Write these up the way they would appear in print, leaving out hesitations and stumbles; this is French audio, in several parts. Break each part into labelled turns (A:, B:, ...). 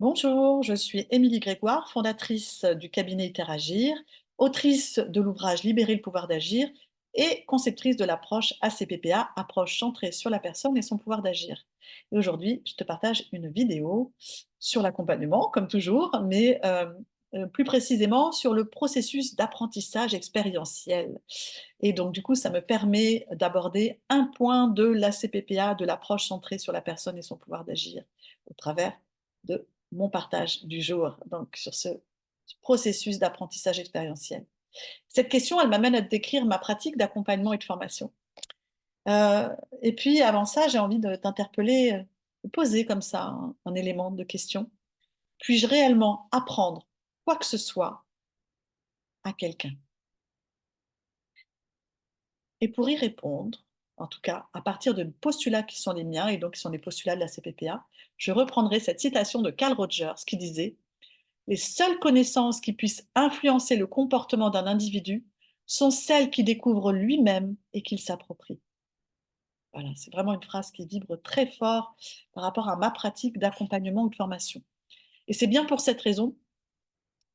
A: Bonjour, je suis Émilie Grégoire, fondatrice du cabinet Interagir, autrice de l'ouvrage Libérer le pouvoir d'agir et conceptrice de l'approche ACPPA, approche centrée sur la personne et son pouvoir d'agir. Et aujourd'hui, je te partage une vidéo sur l'accompagnement, comme toujours, mais plus précisément sur le processus d'apprentissage expérientiel. Et donc, du coup, ça me permet d'aborder un point de l'ACPPA, de l'approche centrée sur la personne et son pouvoir d'agir, au travers de mon partage du jour, donc sur ce processus d'apprentissage expérientiel. Cette question, elle m'amène à décrire ma pratique d'accompagnement et de formation. Euh, et puis, avant ça, j'ai envie de t'interpeller, de poser comme ça un élément de question. Puis-je réellement apprendre quoi que ce soit à quelqu'un? Et pour y répondre, en tout cas à partir de postulats qui sont les miens et donc qui sont les postulats de la CPPA, je reprendrai cette citation de Carl Rogers qui disait: les seules connaissances qui puissent influencer le comportement d'un individu sont celles qu'il découvre lui-même et qu'il s'approprie. Voilà, c'est vraiment une phrase qui vibre très fort par rapport à ma pratique d'accompagnement ou de formation. Et c'est bien pour cette raison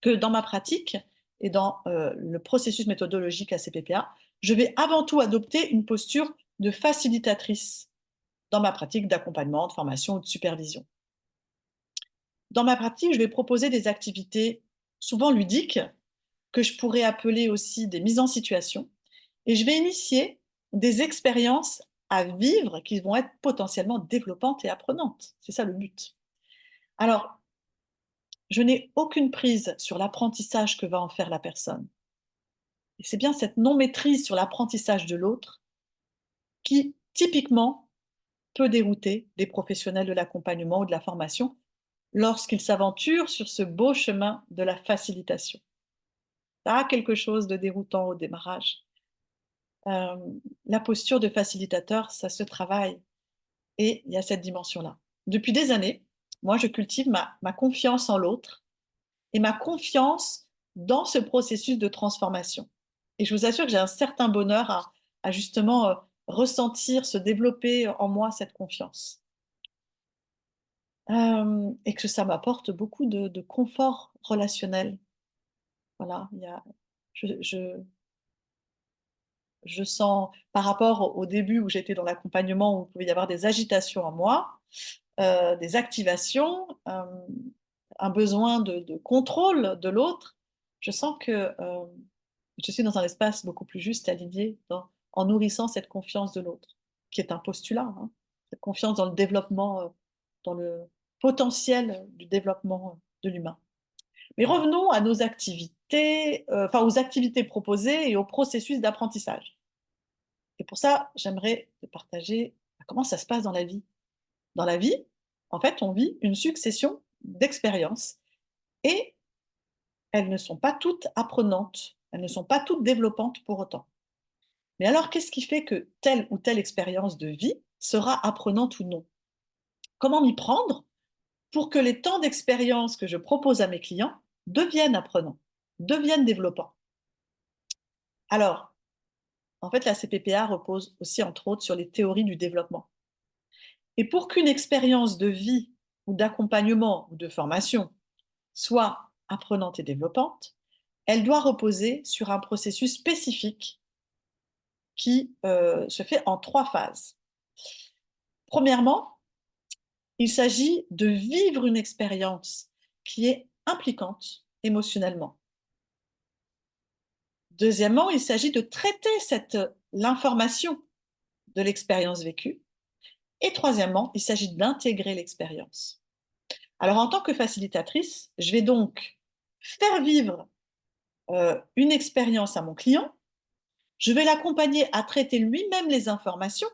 A: que dans ma pratique et dans le processus méthodologique ACPPA, je vais avant tout adopter une posture de facilitatrice dans ma pratique d'accompagnement, de formation ou de supervision. Dans ma pratique, je vais proposer des activités souvent ludiques, que je pourrais appeler aussi des mises en situation, et je vais initier des expériences à vivre qui vont être potentiellement développantes et apprenantes. C'est ça le but. Alors, je n'ai aucune prise sur l'apprentissage que va en faire la personne. Et c'est bien cette non-maîtrise sur l'apprentissage de l'autre qui, typiquement, peut dérouter des professionnels de l'accompagnement ou de la formation lorsqu'ils s'aventurent sur ce beau chemin de la facilitation. Ça a quelque chose de déroutant au démarrage. Euh, la posture de facilitateur, ça se travaille et il y a cette dimension-là. Depuis des années, moi, je cultive ma confiance en l'autre et ma confiance dans ce processus de transformation. Et je vous assure que j'ai un certain bonheur à justement ressentir, se développer en moi cette confiance. Et que ça m'apporte beaucoup de confort relationnel. Voilà, je, je, je sens, par rapport au début où j'étais dans l'accompagnement, où il pouvait y avoir des agitations en moi, des activations, un besoin de contrôle de l'autre, je sens que je suis dans un espace beaucoup plus juste, aligné, en nourrissant cette confiance de l'autre, qui est un postulat, hein, cette confiance dans le développement, dans le potentiel du développement de l'humain. Mais revenons à nos activités, enfin aux activités proposées et au processus d'apprentissage. Et pour ça, j'aimerais te partager comment ça se passe dans la vie. Dans la vie, en fait, on vit une succession d'expériences et elles ne sont pas toutes apprenantes, elles ne sont pas toutes développantes pour autant. Mais alors, qu'est-ce qui fait que telle ou telle expérience de vie sera apprenante ou non? Comment m'y prendre pour que les temps d'expérience que je propose à mes clients deviennent apprenants, deviennent développants? Alors, en fait, la CPPA repose aussi, entre autres, sur les théories du développement. Et pour qu'une expérience de vie ou d'accompagnement ou de formation soit apprenante et développante, elle doit reposer sur un processus spécifique qui se fait en trois phases. Premièrement, il s'agit de vivre une expérience qui est impliquante émotionnellement. Deuxièmement, il s'agit de traiter l'information de l'expérience vécue. Et troisièmement, il s'agit d'intégrer l'expérience. Alors, en tant que facilitatrice, je vais donc faire vivre une expérience à mon client. Je vais l'accompagner à traiter lui-même les informations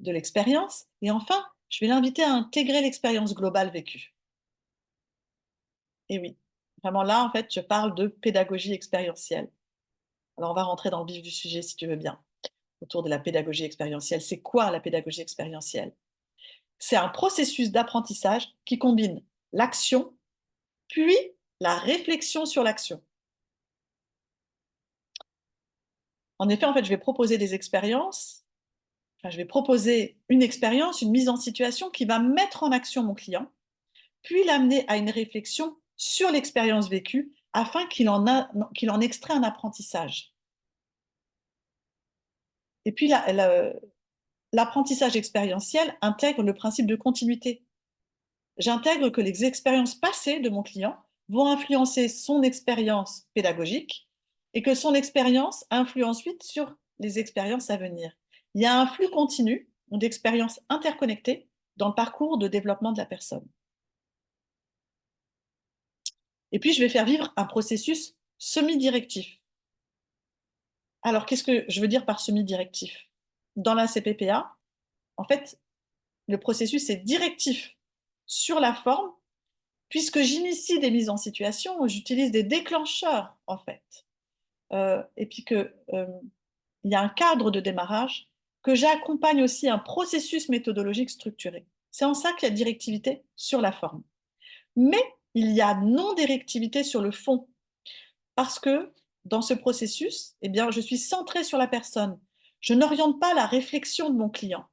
A: de l'expérience. Et enfin, je vais l'inviter à intégrer l'expérience globale vécue. Et oui, vraiment là, en fait, je parle de pédagogie expérientielle. Alors, on va rentrer dans le vif du sujet, si tu veux bien, autour de la pédagogie expérientielle. C'est quoi la pédagogie expérientielle? C'est un processus d'apprentissage qui combine l'action, puis la réflexion sur l'action. En effet, en fait, je vais proposer des expériences, enfin, je vais proposer une expérience, une mise en situation qui va mettre en action mon client puis l'amener à une réflexion sur l'expérience vécue afin qu'il en extrait un apprentissage. Et puis l'apprentissage expérientiel intègre le principe de continuité. J'intègre que les expériences passées de mon client vont influencer son expérience pédagogique et que son expérience influe ensuite sur les expériences à venir. Il y a un flux continu d'expériences interconnectées dans le parcours de développement de la personne. Et puis, je vais faire vivre un processus semi-directif. Alors, qu'est-ce que je veux dire par semi-directif? Dans la CPPA, en fait, le processus est directif sur la forme, puisque j'initie des mises en situation, j'utilise des déclencheurs, en fait. Et puis il y a un cadre de démarrage, que j'accompagne aussi un processus méthodologique structuré. C'est en ça qu'il y a directivité sur la forme. Mais il y a non-directivité sur le fond, parce que dans ce processus, eh bien, je suis centrée sur la personne. Je n'oriente pas la réflexion de mon client.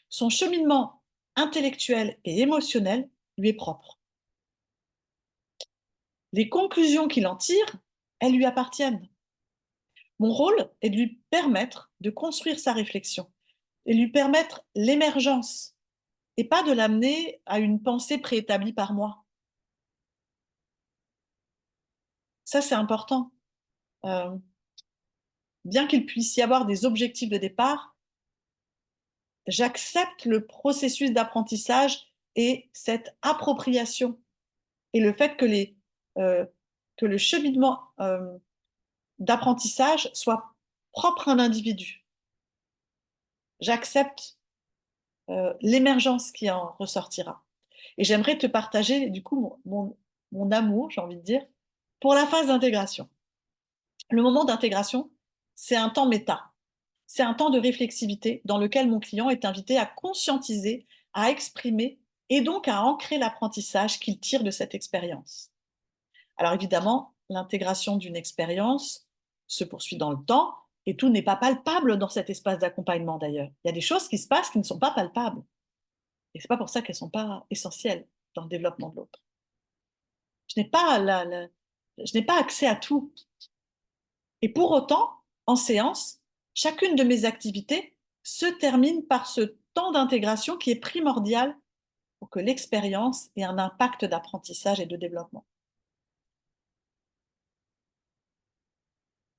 A: Son cheminement intellectuel et émotionnel lui est propre. Les conclusions qu'il en tire, elles lui appartiennent. Mon rôle est de lui permettre de construire sa réflexion et lui permettre l'émergence et pas de l'amener à une pensée préétablie par moi. Ça, c'est important. Euh, Bien qu'il puisse y avoir des objectifs de départ, j'accepte le processus d'apprentissage et cette appropriation et le fait que le cheminement d'apprentissage soit propre à un individu. J'accepte l'émergence qui en ressortira. Et j'aimerais te partager du coup mon amour, j'ai envie de dire, pour la phase d'intégration. Le moment d'intégration, c'est un temps méta. C'est un temps de réflexivité dans lequel mon client est invité à conscientiser, à exprimer et donc à ancrer l'apprentissage qu'il tire de cette expérience. Alors évidemment, l'intégration d'une expérience se poursuit dans le temps et tout n'est pas palpable dans cet espace d'accompagnement d'ailleurs. Il y a des choses qui se passent qui ne sont pas palpables. Et c'est pas pour ça qu'elles ne sont pas essentielles dans le développement de l'autre. Je n'ai pas, je n'ai pas accès à tout. Et pour autant, en séance, chacune de mes activités se termine par ce temps d'intégration qui est primordial pour que l'expérience ait un impact d'apprentissage et de développement.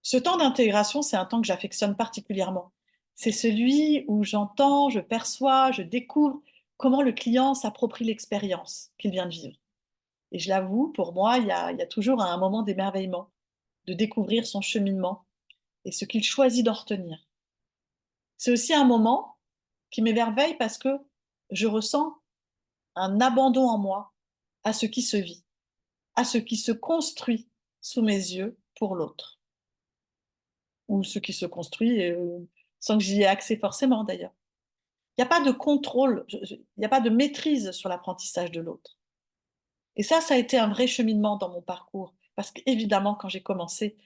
A: Ce temps d'intégration, c'est un temps que j'affectionne particulièrement. C'est celui où j'entends, je perçois, je découvre comment le client s'approprie l'expérience qu'il vient de vivre. Et je l'avoue, pour moi, il y a toujours un moment d'émerveillement, de découvrir son cheminement et ce qu'il choisit d'en retenir. C'est aussi un moment qui m'émerveille parce que je ressens un abandon en moi à ce qui se vit, à ce qui se construit sous mes yeux pour l'autre, ou ce qui se construit sans que j'y ai accès forcément d'ailleurs. Il n'y a pas de contrôle, il n'y a pas de maîtrise sur l'apprentissage de l'autre. Et ça a été un vrai cheminement dans mon parcours, parce qu'évidemment, quand j'ai commencé,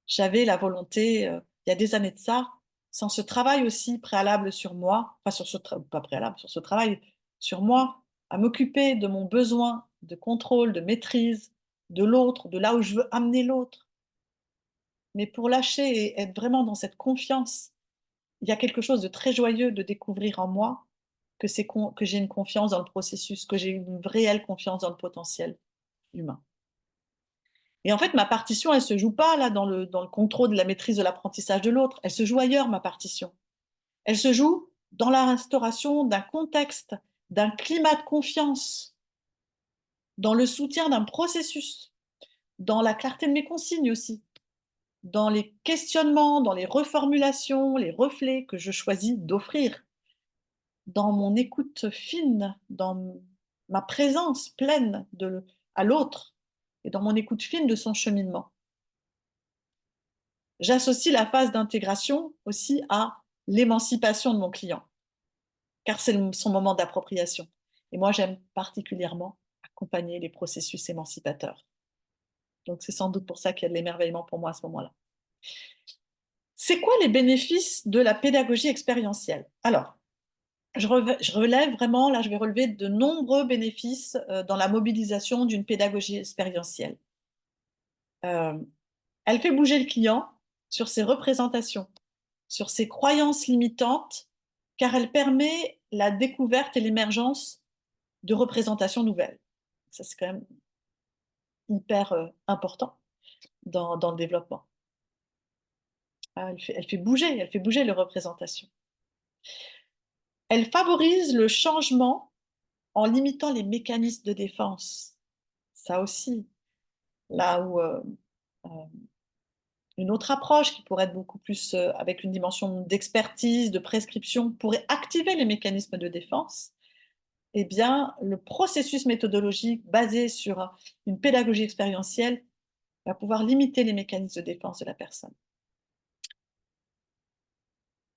A: j'avais la volonté, il y a des années de ça, sans ce travail aussi préalable sur moi, enfin pas préalable, sur ce travail sur moi, à m'occuper de mon besoin de contrôle, de maîtrise de l'autre, de là où je veux amener l'autre. Mais pour lâcher et être vraiment dans cette confiance, il y a quelque chose de très joyeux de découvrir en moi que j'ai une confiance dans le processus, que j'ai une réelle confiance dans le potentiel humain. Et en fait, ma partition, elle se joue pas là dans le contrôle de la maîtrise de l'apprentissage de l'autre. Elle se joue ailleurs, ma partition. Elle se joue dans la restauration d'un contexte, d'un climat de confiance, dans le soutien d'un processus, dans la clarté de mes consignes aussi, dans les questionnements, dans les reformulations, les reflets que je choisis d'offrir, dans mon écoute fine, dans ma présence pleine à l'autre et dans mon écoute fine de son cheminement. J'associe la phase d'intégration aussi à l'émancipation de mon client, car c'est son moment d'appropriation. Et moi, j'aime particulièrement accompagner les processus émancipateurs. Donc, c'est sans doute pour ça qu'il y a de l'émerveillement pour moi à ce moment-là. C'est quoi les bénéfices de la pédagogie expérientielle? Alors, je relève vraiment, là je vais relever de nombreux bénéfices dans la mobilisation d'une pédagogie expérientielle. Elle fait bouger le client sur ses représentations, sur ses croyances limitantes, car elle permet la découverte et l'émergence de représentations nouvelles. Ça, c'est quand même hyper important dans le développement. Ah, elle fait bouger les représentations. Elle favorise le changement en limitant les mécanismes de défense. Ça aussi, là où euh, une autre approche qui pourrait être beaucoup plus avec une dimension d'expertise, de prescription, pourrait activer les mécanismes de défense. Eh bien, le processus méthodologique basé sur une pédagogie expérientielle va pouvoir limiter les mécanismes de défense de la personne.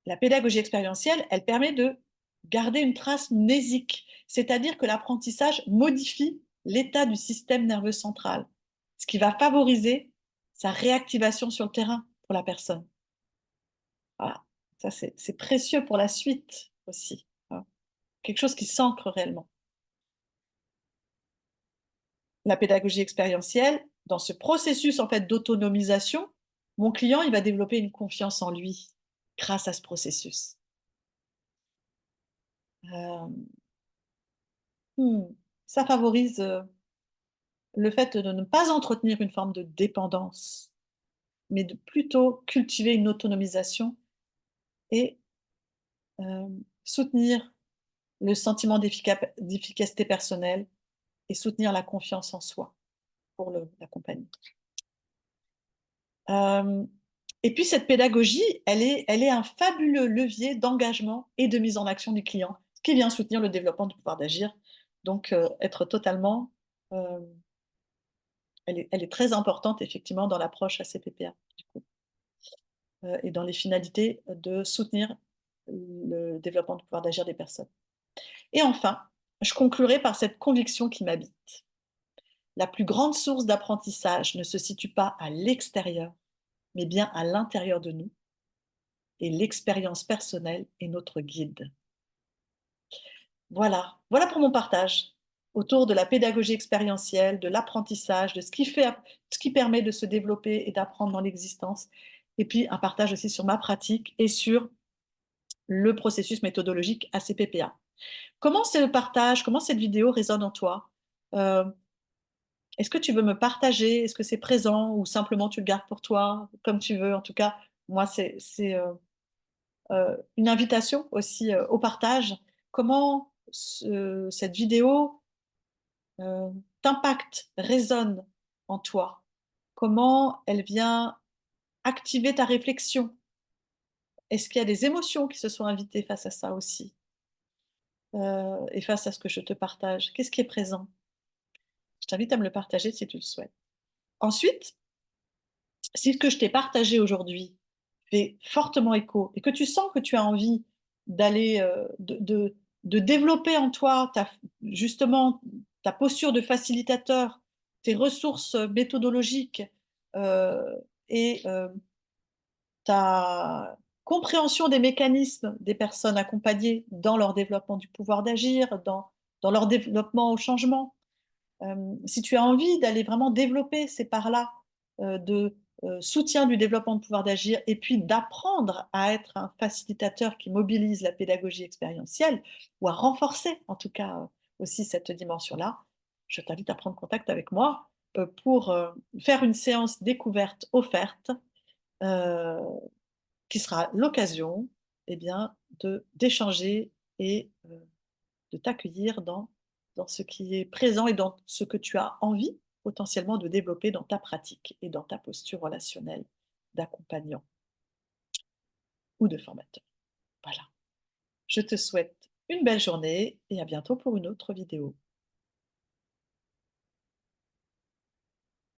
A: La pédagogie expérientielle, elle permet de garder une trace mnésique, c'est-à-dire que l'apprentissage modifie l'état du système nerveux central, ce qui va favoriser sa réactivation sur le terrain pour la personne. Voilà. Ça, c'est précieux pour la suite aussi, hein. Quelque chose qui s'ancre réellement. La pédagogie expérientielle, dans ce processus en fait d'autonomisation, mon client, il va développer une confiance en lui grâce à ce processus. Euh, hmm, Ça favorise le fait de ne pas entretenir une forme de dépendance, mais de plutôt cultiver une autonomisation et euh, soutenir le sentiment d'efficacité personnelle et soutenir la confiance en soi pour l'accompagner. Euh, et puis cette pédagogie, elle est un fabuleux levier d'engagement et de mise en action du client, ce qui vient soutenir le développement du pouvoir d'agir. Donc être totalement, euh, elle est très importante effectivement dans l'approche ACPPA du coup, et dans les finalités de soutenir le développement du pouvoir d'agir des personnes. Et enfin, je conclurai par cette conviction qui m'habite. La plus grande source d'apprentissage ne se situe pas à l'extérieur, mais bien à l'intérieur de nous, et l'expérience personnelle est notre guide. Voilà, voilà pour mon partage autour de la pédagogie expérientielle, de l'apprentissage, de ce qui permet de se développer et d'apprendre dans l'existence, et puis un partage aussi sur ma pratique et sur le processus méthodologique ACPPA. Comment ce partage, comment cette vidéo résonne en toi? Euh, Est-ce que tu veux me partager? Est-ce que c'est présent ou simplement tu le gardes pour toi, comme tu veux? En tout cas, moi, c'est une invitation aussi au partage. Comment cette vidéo t'impacte, résonne en toi? Comment elle vient activer ta réflexion? Est-ce qu'il y a des émotions qui se sont invitées face à ça aussi? Et face à ce que je te partage? Qu'est-ce qui est présent? Je t'invite à me le partager si tu le souhaites. Ensuite, si ce que je t'ai partagé aujourd'hui fait fortement écho et que tu sens que tu as envie d'aller, de développer en toi justement ta posture de facilitateur, tes ressources méthodologiques euh, et ta compréhension des mécanismes des personnes accompagnées dans leur développement du pouvoir d'agir, dans leur développement au changement, si tu as envie d'aller vraiment développer ces parts-là de soutien du développement de pouvoir d'agir et puis d'apprendre à être un facilitateur qui mobilise la pédagogie expérientielle ou à renforcer en tout cas aussi cette dimension-là, je t'invite à prendre contact avec moi pour faire une séance découverte offerte euh, qui sera l'occasion eh bien, d'échanger et de t'accueillir dans ce qui est présent et dans ce que tu as envie potentiellement de développer dans ta pratique et dans ta posture relationnelle d'accompagnant ou de formateur. Voilà. Je te souhaite une belle journée et à bientôt pour une autre vidéo.